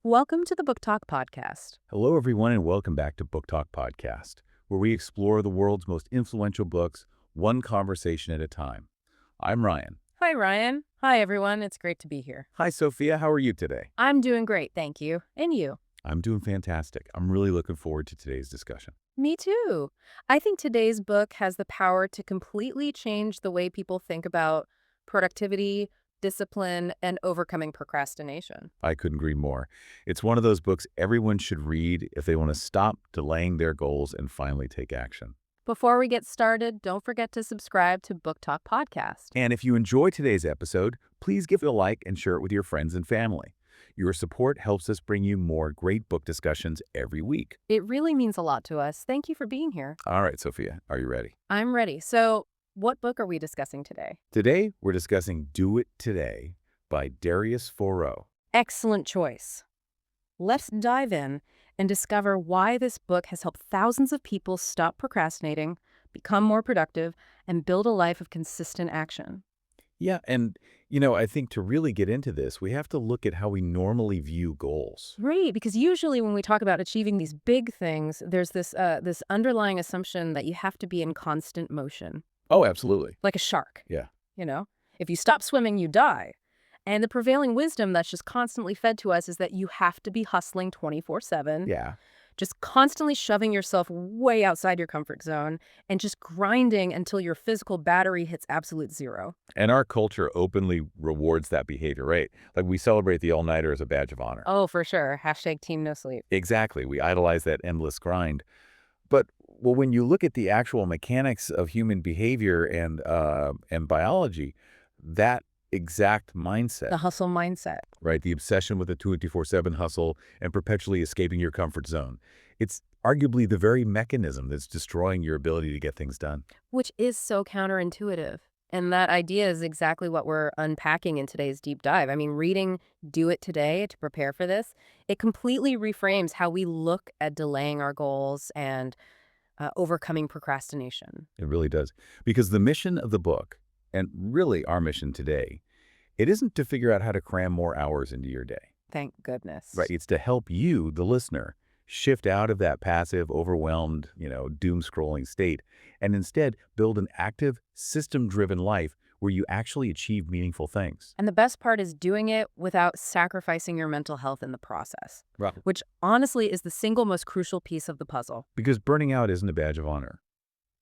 Welcome to the Book Talk Podcast. Hello, everyone, and welcome back to Book Talk Podcast, where we explore the world's most influential books, one conversation at a time. I'm Ryan. Hi, Ryan. Hi, everyone. It's great to be here. Hi, Sophia. How are you today? I'm doing great, thank you. And you? I'm doing fantastic. I'm really looking forward to today's discussion. Me too. I think today's book has the power to completely change the way people think about productivity, discipline, and overcoming procrastination. I couldn't agree more. It's one of those books everyone should read if they want to stop delaying their goals and finally take action. Before we get started, don't forget to subscribe to Book Talk Podcast. And if you enjoy today's episode, please give it a like and share it with your friends and family. Your support helps us bring you more great book discussions every week. It really means a lot to us. Thank you for being here. All right, Sophia, are you ready? I'm ready. So, what book are we discussing today? Today, we're discussing Do It Today by Darius Foroux. Excellent choice. Let's dive in and discover why this book has helped thousands of people stop procrastinating, become more productive, and build a life of consistent action. Yeah, and, I think to really get into this, we have to look at how we normally view goals. Right, because usually when we talk about achieving these big things, there's this underlying assumption that you have to be in constant motion, Oh, absolutely. like a shark. Yeah. If you stop swimming, you die. And the prevailing wisdom that's just constantly fed to us is that you have to be hustling 24/7. Yeah. Just constantly shoving yourself way outside your comfort zone and just grinding until your physical battery hits absolute zero. And our culture openly rewards that behavior, right? Like we celebrate the all-nighter as a badge of honor. Oh, for sure. Hashtag team no sleep. Exactly. We idolize that endless grind. But, well, when you look at the actual mechanics of human behavior and biology, that exact mindset, The hustle mindset. right? The obsession with the 24/7 hustle and perpetually escaping your comfort zone. It's arguably the very mechanism that's destroying your ability to get things done. Which is so counterintuitive. And that idea is exactly what we're unpacking in today's deep dive. I mean, reading Do It Today to prepare for this, it completely reframes how we look at delaying our goals and overcoming procrastination. It really does. Because the mission of the book, and really our mission today, it isn't to figure out how to cram more hours into your day. Thank goodness. Right. It's to help you, the listener, shift out of that passive, overwhelmed, doom-scrolling state and instead build an active, system-driven life where you actually achieve meaningful things. And the best part is doing it without sacrificing your mental health in the process, Right. which honestly is the single most crucial piece of the puzzle. Because burning out isn't a badge of honor.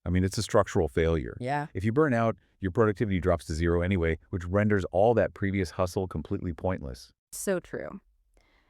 I mean, it's a structural failure. Yeah. If you burn out, your productivity drops to zero anyway, which renders all that previous hustle completely pointless. So true.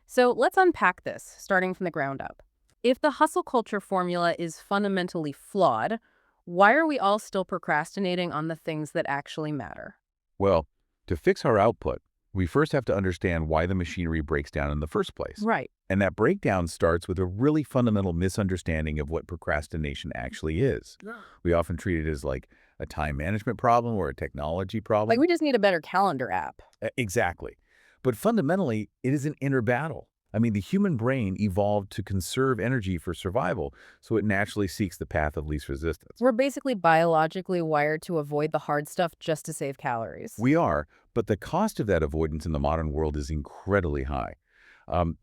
So let's unpack this, starting from the ground up. If the hustle culture formula is fundamentally flawed, why are we all still procrastinating on the things that actually matter? Well, to fix our output, we first have to understand why the machinery breaks down in the first place. Right. And that breakdown starts with a really fundamental misunderstanding of what procrastination actually is. Yeah. We often treat it as like a time management problem or a technology problem. Like we just need a better calendar app. Exactly. But fundamentally, it is an inner battle. I mean, the human brain evolved to conserve energy for survival, so it naturally seeks the path of least resistance. We're basically biologically wired to avoid the hard stuff just to save calories. We are, but the cost of that avoidance in the modern world is incredibly high.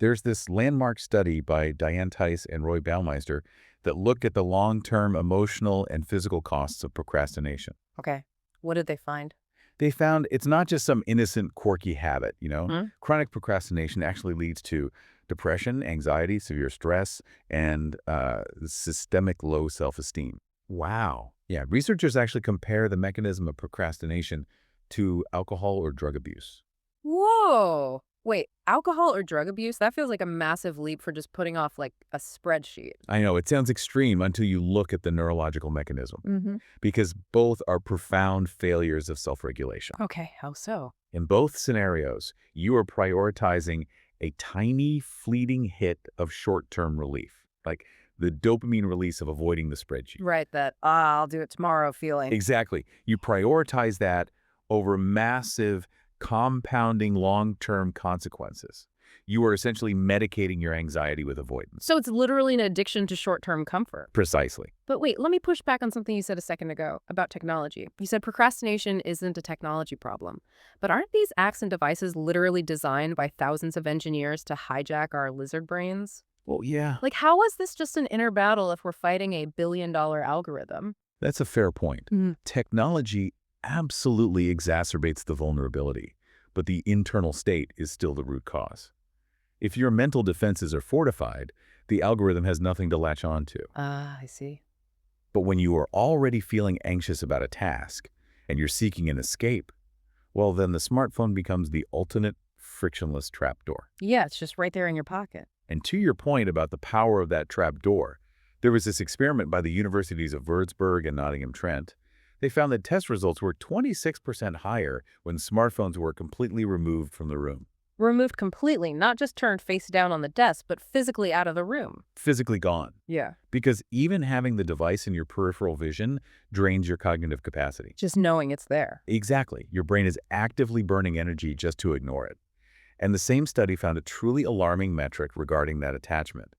There's this landmark study by Diane Tice and Roy Baumeister that looked at the long-term emotional and physical costs of procrastination. Okay. What did they find? They found it's not just some innocent, quirky habit, Hmm? Chronic procrastination actually leads to depression, anxiety, severe stress, and systemic low self-esteem. Wow. Yeah, researchers actually compare the mechanism of procrastination to alcohol or drug abuse. Whoa. Wait, alcohol or drug abuse? That feels like a massive leap for just putting off like a spreadsheet. I know, it sounds extreme until you look at the neurological mechanism, Mm-hmm. because both are profound failures of self-regulation. Okay, how so? In both scenarios, you are prioritizing a tiny, fleeting hit of short-term relief, like the dopamine release of avoiding the spreadsheet. Right, that I'll do it tomorrow feeling. Exactly. You prioritize that over massive, compounding long-term consequences. You are essentially medicating your anxiety with avoidance. So it's literally an addiction to short-term comfort. Precisely. But wait, let me push back on something you said a second ago about technology. You said procrastination isn't a technology problem. But aren't these apps and devices literally designed by thousands of engineers to hijack our lizard brains? Well, yeah, Like, how is this just an inner battle if we're fighting a billion-dollar algorithm? that's a fair point. Mm. Technology absolutely exacerbates the vulnerability, but the internal state is still the root cause. If your mental defenses are fortified, the algorithm has nothing to latch on to. Ah, I see. But when you are already feeling anxious about a task and you're seeking an escape, well, then the smartphone becomes the ultimate frictionless trapdoor. Yeah, it's just right there in your pocket. And to your point about the power of that trapdoor, there was this experiment by the universities of Würzburg and Nottingham-Trent. They found that test results were 26% higher when smartphones were completely removed from the room. Removed completely, not just turned face down on the desk, but physically out of the room. Physically gone. Yeah. Because even having the device in your peripheral vision drains your cognitive capacity. Just knowing it's there. Exactly. Your brain is actively burning energy just to ignore it. And the same study found a truly alarming metric regarding that attachment.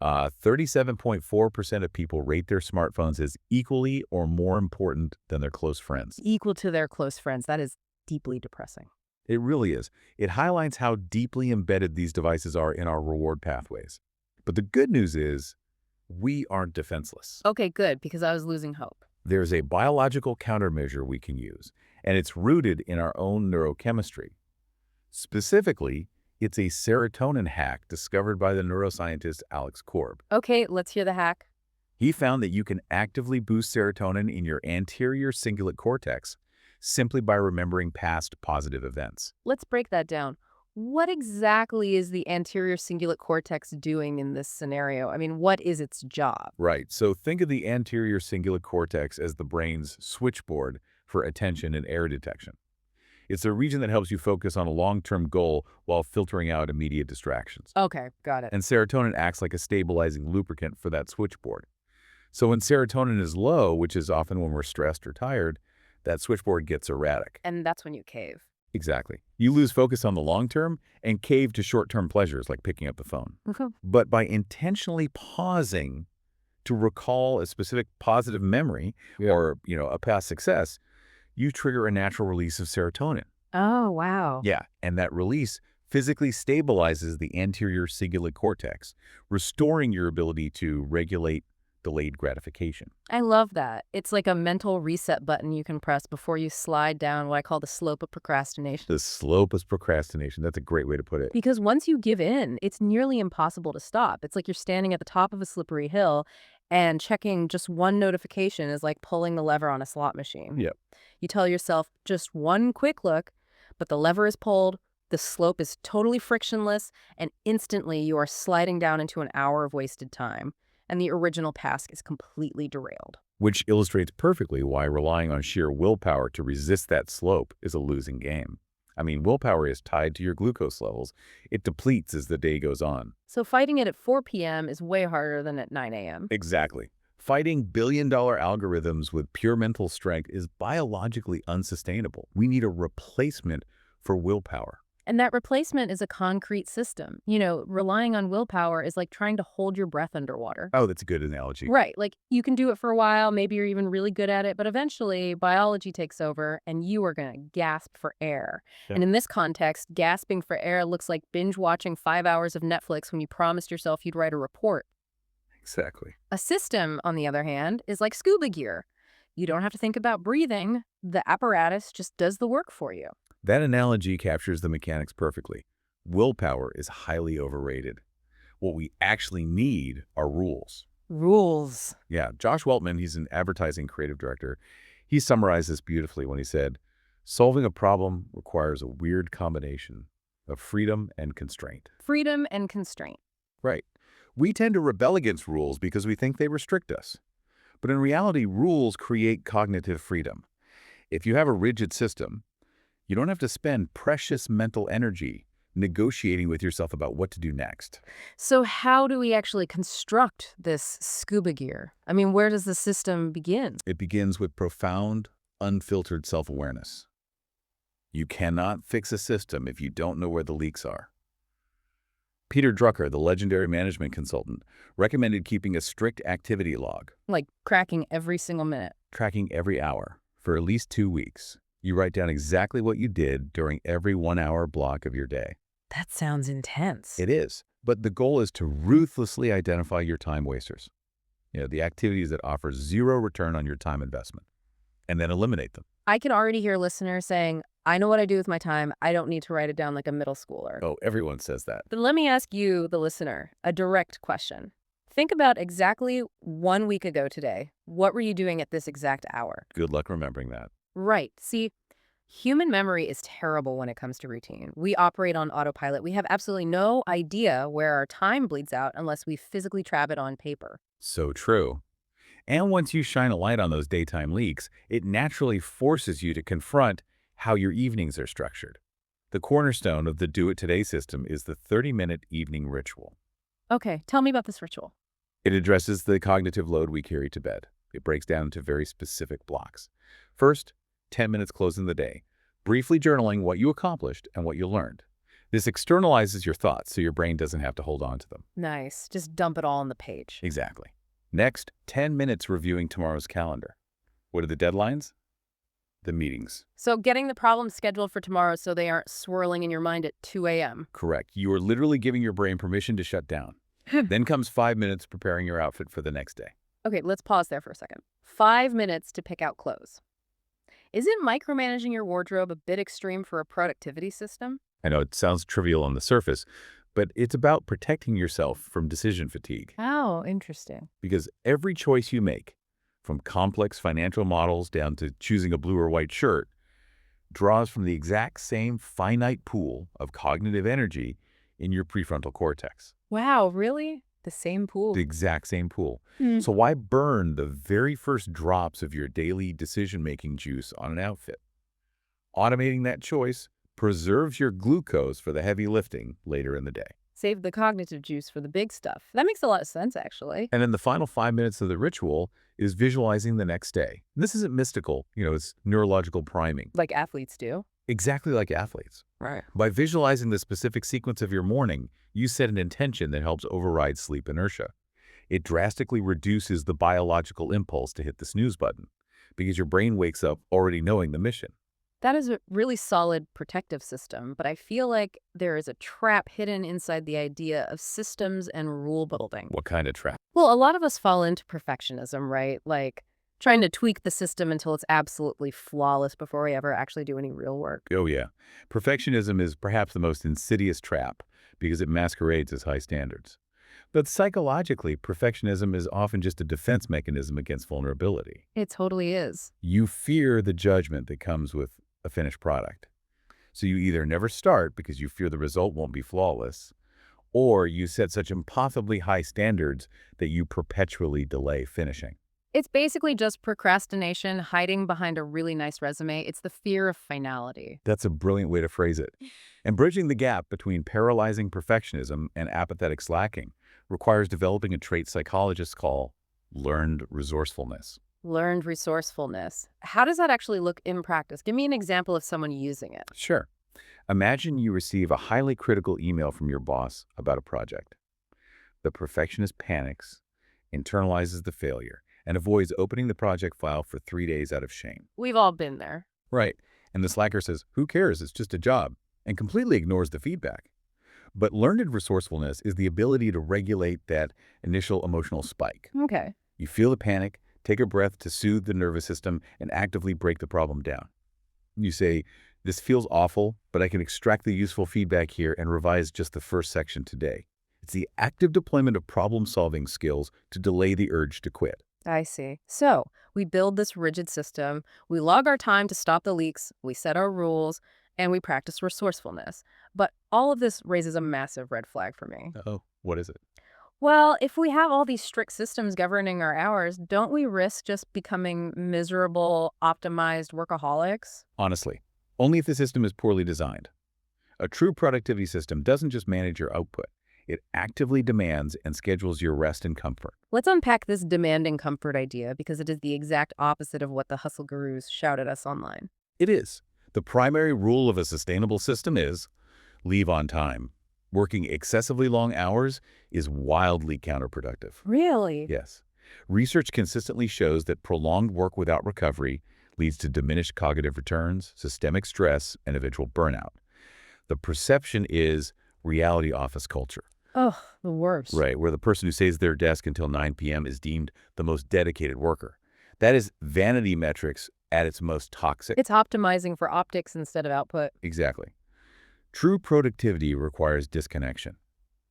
37.4% of people rate their smartphones as equally or more important than their close friends. Equal to their close friends. That is deeply depressing. It really is. It highlights how deeply embedded these devices are in our reward pathways. But the good news is, we aren't defenseless. Okay, good, because I was losing hope. There's a biological countermeasure we can use, and it's rooted in our own neurochemistry. Specifically, it's a serotonin hack discovered by the neuroscientist Alex Korb. Okay, let's hear the hack. He found that you can actively boost serotonin in your anterior cingulate cortex simply by remembering past positive events. Let's break that down. What exactly is the anterior cingulate cortex doing in this scenario? I mean, what is its job? Right, so think of the anterior cingulate cortex as the brain's switchboard for attention and error detection. It's a region that helps you focus on a long-term goal while filtering out immediate distractions. Okay, got it. And serotonin acts like a stabilizing lubricant for that switchboard. So when serotonin is low, which is often when we're stressed or tired, that switchboard gets erratic. And that's when you cave. Exactly. You lose focus on the long term and cave to short-term pleasures like picking up the phone. Okay. But by intentionally pausing to recall a specific positive memory or, a past success, you trigger a natural release of serotonin. Oh, wow. Yeah, and that release physically stabilizes the anterior cingulate cortex, restoring your ability to regulate delayed gratification. I love that. It's like a mental reset button you can press before you slide down what I call the slope of procrastination. The slope is procrastination. That's a great way to put it. Because once you give in, it's nearly impossible to stop. It's like you're standing at the top of a slippery hill and checking just one notification is like pulling the lever on a slot machine. Yep. You tell yourself just one quick look, but the lever is pulled, the slope is totally frictionless, and instantly you are sliding down into an hour of wasted time. And the original task is completely derailed. Which illustrates perfectly why relying on sheer willpower to resist that slope is a losing game. I mean, willpower is tied to your glucose levels. It depletes as the day goes on. So fighting it at 4 p.m. is way harder than at 9 a.m. Exactly. Fighting billion-dollar algorithms with pure mental strength is biologically unsustainable. We need a replacement for willpower. And that replacement is a concrete system. Relying on willpower is like trying to hold your breath underwater. Oh, that's a good analogy. Right. Like you can do it for a while, maybe you're even really good at it, but eventually biology takes over and you are going to gasp for air. Yeah. And in this context, gasping for air looks like binge watching 5 hours of Netflix when you promised yourself you'd write a report. Exactly. A system, on the other hand, is like scuba gear. You don't have to think about breathing. The apparatus just does the work for you. That analogy captures the mechanics perfectly. Willpower is highly overrated. What we actually need are rules. Rules. Yeah, Josh Weltman, he's an advertising creative director. He summarized this beautifully when he said, solving a problem requires a weird combination of freedom and constraint. Freedom and constraint. Right. We tend to rebel against rules because we think they restrict us. But in reality, rules create cognitive freedom. If you have a rigid system, you don't have to spend precious mental energy negotiating with yourself about what to do next. So how do we actually construct this scuba gear? I mean, where does the system begin? It begins with profound, unfiltered self-awareness. You cannot fix a system if you don't know where the leaks are. Peter Drucker, the legendary management consultant, recommended keeping a strict activity log, Like cracking every single minute. tracking every hour for at least 2 weeks. You write down exactly what you did during every 1 hour block of your day. That sounds intense. It is, but the goal is to ruthlessly identify your time wasters. The activities that offer zero return on your time investment, and then eliminate them. I can already hear listeners saying, I know what I do with my time. I don't need to write it down like a middle schooler. Oh, everyone says that. But let me ask you, the listener, a direct question. Think about exactly 1 week ago today. What were you doing at this exact hour? Good luck remembering that. Right. See, human memory is terrible when it comes to routine. We operate on autopilot. We have absolutely no idea where our time bleeds out unless we physically trap it on paper. So true. And once you shine a light on those daytime leaks, it naturally forces you to confront how your evenings are structured. The cornerstone of the Do It Today system is the 30-minute evening ritual. Okay, tell me about this ritual. It addresses the cognitive load we carry to bed. It breaks down into very specific blocks. First, 10 minutes closing the day, briefly journaling what you accomplished and what you learned. This externalizes your thoughts so your brain doesn't have to hold on to them. Nice. Just dump it all on the page. Exactly. Next, 10 minutes reviewing tomorrow's calendar. What are the deadlines? The meetings. So getting the problems scheduled for tomorrow so they aren't swirling in your mind at 2 a.m. Correct. You are literally giving your brain permission to shut down. Then comes 5 minutes preparing your outfit for the next day. Okay, let's pause there for a second. 5 minutes to pick out clothes. Isn't micromanaging your wardrobe a bit extreme for a productivity system? I know it sounds trivial on the surface, but it's about protecting yourself from decision fatigue. Oh, interesting. Because every choice you make, from complex financial models down to choosing a blue or white shirt, draws from the exact same finite pool of cognitive energy in your prefrontal cortex. Wow, really? The same pool? The exact same pool. Hmm. So why burn the very first drops of your daily decision-making juice on an outfit? Automating that choice preserves your glucose for the heavy lifting later in the day. Save the cognitive juice for the big stuff. That makes a lot of sense, actually. And then the final 5 minutes of the ritual is visualizing the next day. This isn't mystical, it's neurological priming. Like athletes do. Exactly like athletes. Right. By visualizing the specific sequence of your morning, you set an intention that helps override sleep inertia. It drastically reduces the biological impulse to hit the snooze button because your brain wakes up already knowing the mission. That is a really solid protective system, but I feel like there is a trap hidden inside the idea of systems and rule building. What kind of trap? Well, a lot of us fall into perfectionism, right? Like trying to tweak the system until it's absolutely flawless before we ever actually do any real work. Oh yeah. Perfectionism is perhaps the most insidious trap because it masquerades as high standards. But psychologically, perfectionism is often just a defense mechanism against vulnerability. It totally is. You fear the judgment that comes with a finished product. So you either never start because you fear the result won't be flawless, or you set such impossibly high standards that you perpetually delay finishing. It's basically just procrastination hiding behind a really nice resume. It's the fear of finality. That's a brilliant way to phrase it. And bridging the gap between paralyzing perfectionism and apathetic slacking requires developing a trait psychologists call learned resourcefulness. Learned resourcefulness. How does that actually look in practice? Give me an example of someone using it. Sure. Imagine you receive a highly critical email from your boss about a project. The perfectionist panics, internalizes the failure, and avoids opening the project file for 3 days out of shame. We've all been there. Right. And the slacker says, who cares? It's just a job, and completely ignores the feedback. But learned resourcefulness is the ability to regulate that initial emotional spike. Okay. You feel the panic, take a breath to soothe the nervous system, and actively break the problem down. You say, this feels awful, but I can extract the useful feedback here and revise just the first section today. It's the active deployment of problem-solving skills to delay the urge to quit. I see. So we build this rigid system, we log our time to stop the leaks, we set our rules, and we practice resourcefulness. But all of this raises a massive red flag for me. Oh, what is it? Well, if we have all these strict systems governing our hours, don't we risk just becoming miserable, optimized workaholics? Honestly, only if the system is poorly designed. A true productivity system doesn't just manage your output. It actively demands and schedules your rest and comfort. Let's unpack this demanding comfort idea because it is the exact opposite of what the hustle gurus shout at us online. It is. The primary rule of a sustainable system is leave on time. Working excessively long hours is wildly counterproductive. Really? Yes. Research consistently shows that prolonged work without recovery leads to diminished cognitive returns, systemic stress, and eventual burnout. The perception is reality office culture, Ugh, the worst. right, where the person who stays at their desk until 9 p.m. is deemed the most dedicated worker. That is vanity metrics at its most toxic. It's optimizing for optics instead of output. Exactly. True productivity requires disconnection.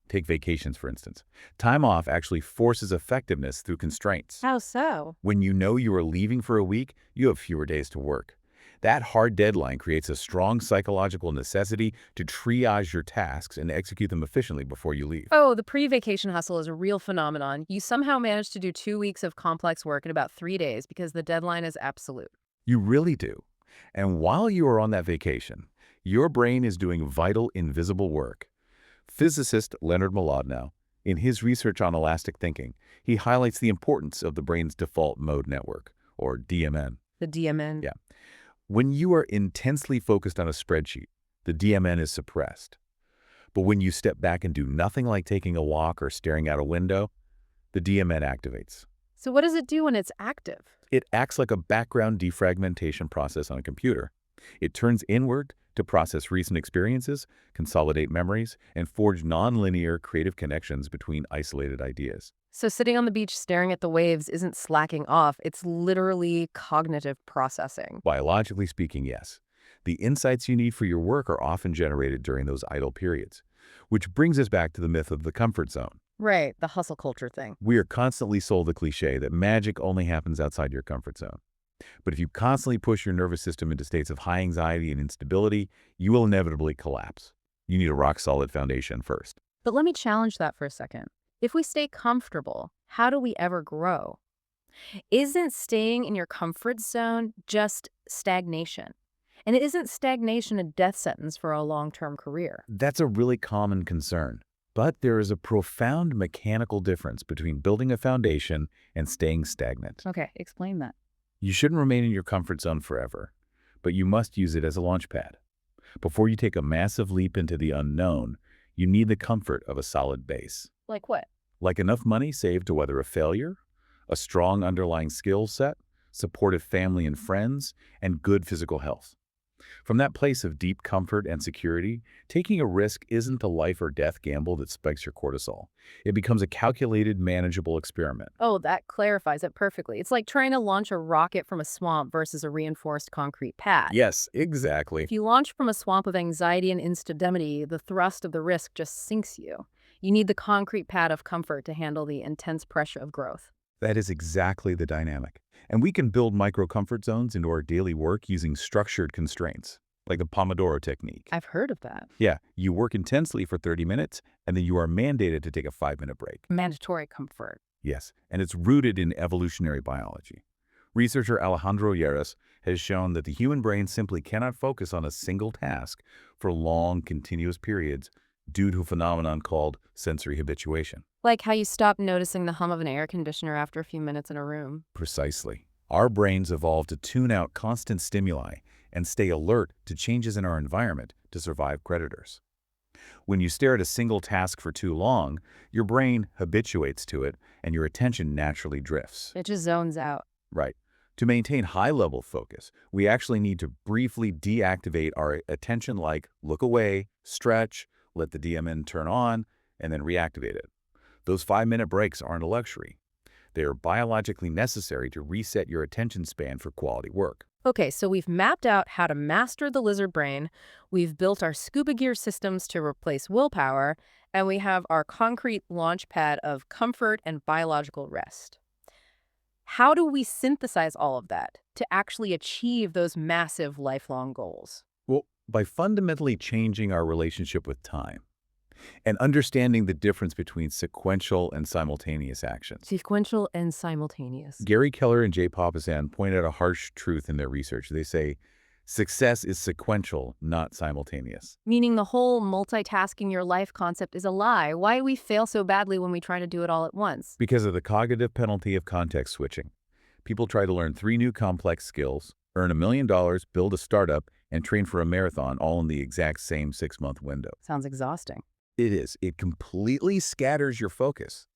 Take vacations, for instance. Time off actually forces effectiveness through constraints. How so? When you know you are leaving for a week, you have fewer days to work. That hard deadline creates a strong psychological necessity to triage your tasks and execute them efficiently before you leave. Oh, the pre-vacation hustle is a real phenomenon. You somehow manage to do 2 weeks of complex work in about 3 days because the deadline is absolute. You really do. And while you are on that vacation, your brain is doing vital, invisible work. Physicist Leonard Mlodinow, in his research on elastic thinking, he highlights the importance of the brain's default mode network, or DMN. The DMN. Yeah. When you are intensely focused on a spreadsheet, the DMN is suppressed. But when you step back and do nothing like taking a walk or staring out a window, the DMN activates. So what does it do when it's active? It acts like a background defragmentation process on a computer. It turns inward to process recent experiences, consolidate memories, and forge nonlinear creative connections between isolated ideas. So sitting on the beach staring at the waves isn't slacking off. It's literally cognitive processing. Biologically speaking, yes. The insights you need for your work are often generated during those idle periods, which brings us back to the myth of the comfort zone. Right, the hustle culture thing. We are constantly sold the cliche that magic only happens outside your comfort zone. But if you constantly push your nervous system into states of high anxiety and instability, you will inevitably collapse. You need a rock-solid foundation first. But let me challenge that for a second. If we stay comfortable, how do we ever grow? Isn't staying in your comfort zone just stagnation? And isn't stagnation a death sentence for a long-term career? That's a really common concern. But there is a profound mechanical difference between building a foundation and staying stagnant. Okay, explain that. You shouldn't remain in your comfort zone forever, but you must use it as a launch pad. Before you take a massive leap into the unknown, you need the comfort of a solid base. Like what? Like enough money saved to weather a failure, a strong underlying skill set, supportive family and friends, and good physical health. From that place of deep comfort and security, taking a risk isn't the life or death gamble that spikes your cortisol. It becomes a calculated, manageable experiment. Oh, that clarifies it perfectly. It's like trying to launch a rocket from a swamp versus a reinforced concrete pad. Yes, exactly. If you launch from a swamp of anxiety and instability, the thrust of the risk just sinks you. You need the concrete pad of comfort to handle the intense pressure of growth. That is exactly the dynamic. And we can build micro-comfort zones into our daily work using structured constraints, like the Pomodoro technique. I've heard of that. Yeah, you work intensely for 30 minutes, and then you are mandated to take a 5-minute break. Mandatory comfort. Yes, and it's rooted in evolutionary biology. Researcher Alejandro Lleras has shown that the human brain simply cannot focus on a single task for long, continuous periods due to a phenomenon called sensory habituation. Like how you stop noticing the hum of an air conditioner after a few minutes in a room. Precisely. Our brains evolved to tune out constant stimuli and stay alert to changes in our environment to survive predators. When you stare at a single task for too long, your brain habituates to it and your attention naturally drifts. It just zones out. Right. To maintain high-level focus, we actually need to briefly deactivate our attention, like look away, stretch, let the DMN turn on, and then reactivate it. Those 5-minute breaks aren't a luxury. They are biologically necessary to reset your attention span for quality work. Okay, so we've mapped out how to master the lizard brain, we've built our scuba gear systems to replace willpower, and we have our concrete launch pad of comfort and biological rest. How do we synthesize all of that to actually achieve those massive lifelong goals? Well, by fundamentally changing our relationship with time and understanding the difference between sequential and simultaneous actions. Sequential and simultaneous. Gary Keller and Jay Papasan point out a harsh truth in their research. They say, success is sequential, not simultaneous. Meaning the whole multitasking your life concept is a lie. Why do we fail so badly when we try to do it all at once? Because of the cognitive penalty of context switching. People try to learn 3 new complex skills, earn $1 million, build a startup, and train for a marathon all in the exact same 6-month window. Sounds exhausting. It is. It completely scatters your focus.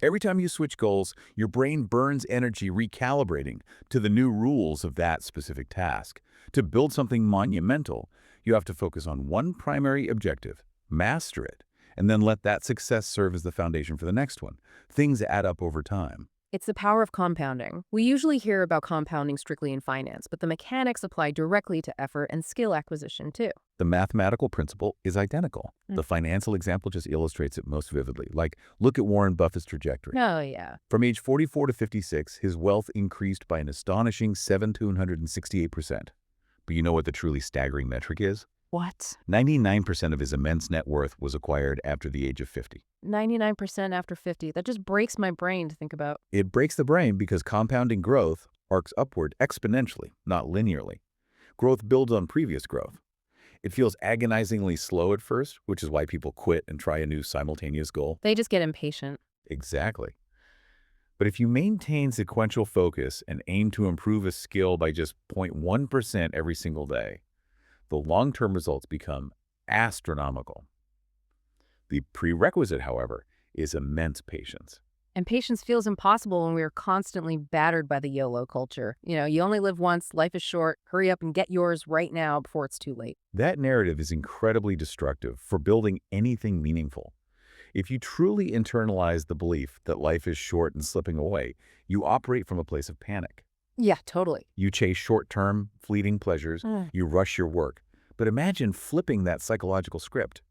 Every time you switch goals, your brain burns energy recalibrating to the new rules of that specific task. To build something monumental, you have to focus on one primary objective, master it, and then let that success serve as the foundation for the next one. Things add up over time. It's the power of compounding. We usually hear about compounding strictly in finance, but the mechanics apply directly to effort and skill acquisition too. The mathematical principle is identical. Mm. The financial example just illustrates it most vividly. Like, look at Warren Buffett's trajectory. Oh, yeah. From age 44 to 56, his wealth increased by an astonishing 7,268%. But you know what the truly staggering metric is? What? 99% of his immense net worth was acquired after the age of 50. 99% after 50. That just breaks my brain to think about. It breaks the brain because compounding growth arcs upward exponentially, not linearly. Growth builds on previous growth. It feels agonizingly slow at first, which is why people quit and try a new simultaneous goal. They just get impatient. Exactly. But if you maintain sequential focus and aim to improve a skill by just 0.1% every single day, the long-term results become astronomical. The prerequisite, however, is immense patience. And patience feels impossible when we are constantly battered by the YOLO culture. You only live once, life is short, hurry up and get yours right now before it's too late. That narrative is incredibly destructive for building anything meaningful. If you truly internalize the belief that life is short and slipping away, you operate from a place of panic. Yeah, totally. You chase short-term, fleeting pleasures, Mm. you rush your work. But imagine flipping that psychological script.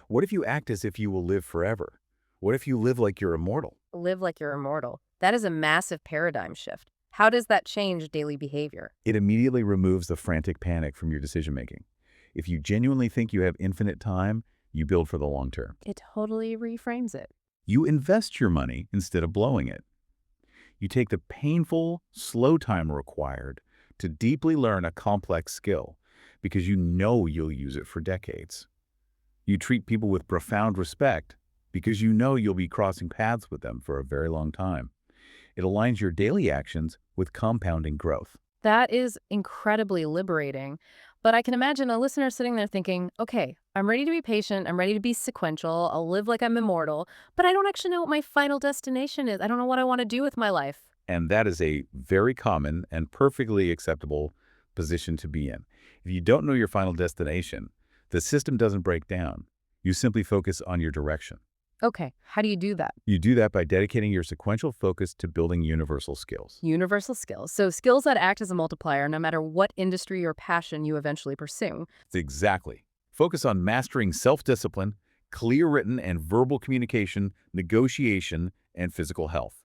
What if you act as if you will live forever? What if you live like you're immortal? Live like you're immortal. That is a massive paradigm shift. How does that change daily behavior? It immediately removes the frantic panic from your decision-making. If you genuinely think you have infinite time, you build for the long term. It totally reframes it. You invest your money instead of blowing it. You take the painful, slow time required to deeply learn a complex skill because you know you'll use it for decades. You treat people with profound respect because you know you'll be crossing paths with them for a very long time. It aligns your daily actions with compounding growth. That is incredibly liberating. But I can imagine a listener sitting there thinking, okay, I'm ready to be patient. I'm ready to be sequential. I'll live like I'm immortal. But I don't actually know what my final destination is. I don't know what I want to do with my life. And that is a very common and perfectly acceptable position to be in. If you don't know your final destination, the system doesn't break down. You simply focus on your direction. Okay, how do you do that? You do that by dedicating your sequential focus to building universal skills. Universal skills. So skills that act as a multiplier no matter what industry or passion you eventually pursue. Exactly. Focus on mastering self-discipline, clear written and verbal communication, negotiation, and physical health.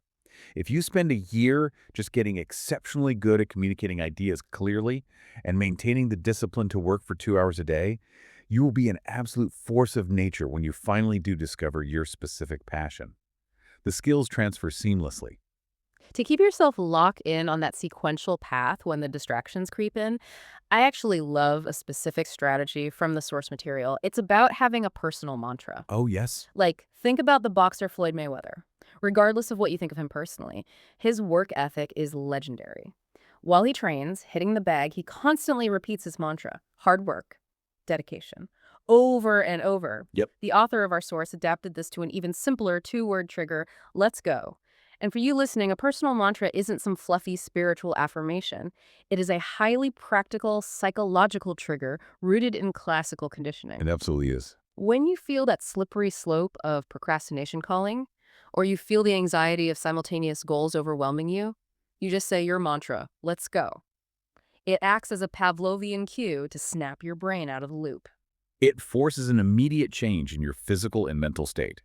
If you spend a year just getting exceptionally good at communicating ideas clearly and maintaining the discipline to work for 2 hours a day, you will be an absolute force of nature when you finally do discover your specific passion. The skills transfer seamlessly. To keep yourself locked in on that sequential path when the distractions creep in, I actually love a specific strategy from the source material. It's about having a personal mantra. Oh, yes. Like, think about the boxer Floyd Mayweather. Regardless of what you think of him personally, his work ethic is legendary. While he trains, hitting the bag, he constantly repeats his mantra: hard work, dedication, over and over. Yep. The author of our source adapted this to an even simpler two-word trigger: let's go. And for you listening, a personal mantra isn't some fluffy spiritual affirmation. It is a highly practical psychological trigger rooted in classical conditioning. It absolutely is. When you feel that slippery slope of procrastination calling, or you feel the anxiety of simultaneous goals overwhelming you, you just say your mantra: let's go. It acts as a Pavlovian cue to snap your brain out of the loop. It forces an immediate change in your physical and mental state.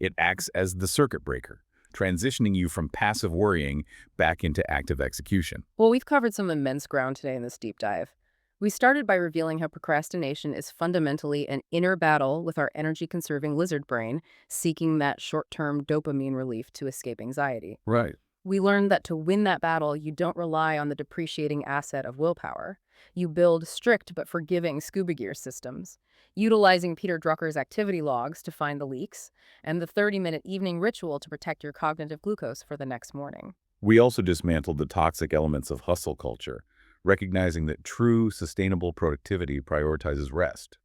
It acts as the circuit breaker, transitioning you from passive worrying back into active execution. Well, we've covered some immense ground today in this deep dive. We started by revealing how procrastination is fundamentally an inner battle with our energy-conserving lizard brain, seeking that short-term dopamine relief to escape anxiety. Right. We learned that to win that battle, you don't rely on the depreciating asset of willpower. You build strict but forgiving scuba gear systems, utilizing Peter Drucker's activity logs to find the leaks, and the 30-minute evening ritual to protect your cognitive glucose for the next morning. We also dismantled the toxic elements of hustle culture, recognizing that true, sustainable productivity prioritizes rest.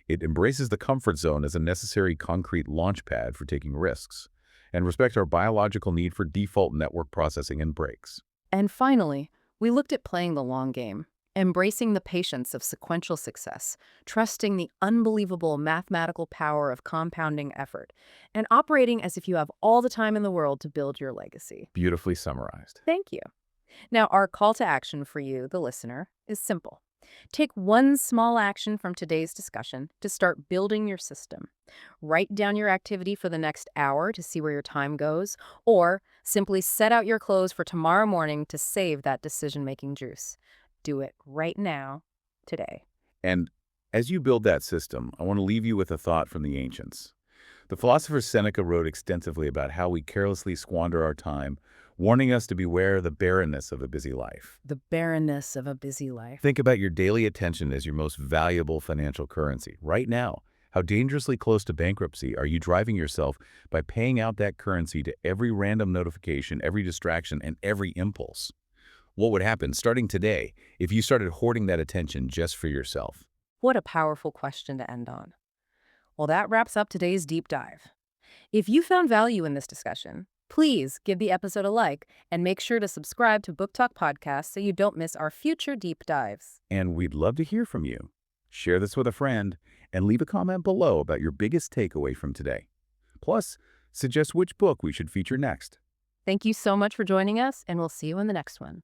It embraces the comfort zone as a necessary concrete launch pad for taking risks, and respects our biological need for default network processing and breaks. And finally, we looked at playing the long game, embracing the patience of sequential success, trusting the unbelievable mathematical power of compounding effort, and operating as if you have all the time in the world to build your legacy. Beautifully summarized. Thank you. Now, our call to action for you, the listener, is simple. Take one small action from today's discussion to start building your system. Write down your activity for the next hour to see where your time goes, or simply set out your clothes for tomorrow morning to save that decision-making juice. Do it right now, today. And as you build that system, I want to leave you with a thought from the ancients. The philosopher Seneca wrote extensively about how we carelessly squander our time, warning us to beware of the barrenness of a busy life. The barrenness of a busy life. Think about your daily attention as your most valuable financial currency. Right now, how dangerously close to bankruptcy are you driving yourself by paying out that currency to every random notification, every distraction, and every impulse? What would happen starting today if you started hoarding that attention just for yourself? What a powerful question to end on. Well, that wraps up today's deep dive. If you found value in this discussion, please give the episode a like and make sure to subscribe to Book Talk Podcast so you don't miss our future deep dives. And we'd love to hear from you. Share this with a friend and leave a comment below about your biggest takeaway from today. Plus, suggest which book we should feature next. Thank you so much for joining us, and we'll see you in the next one.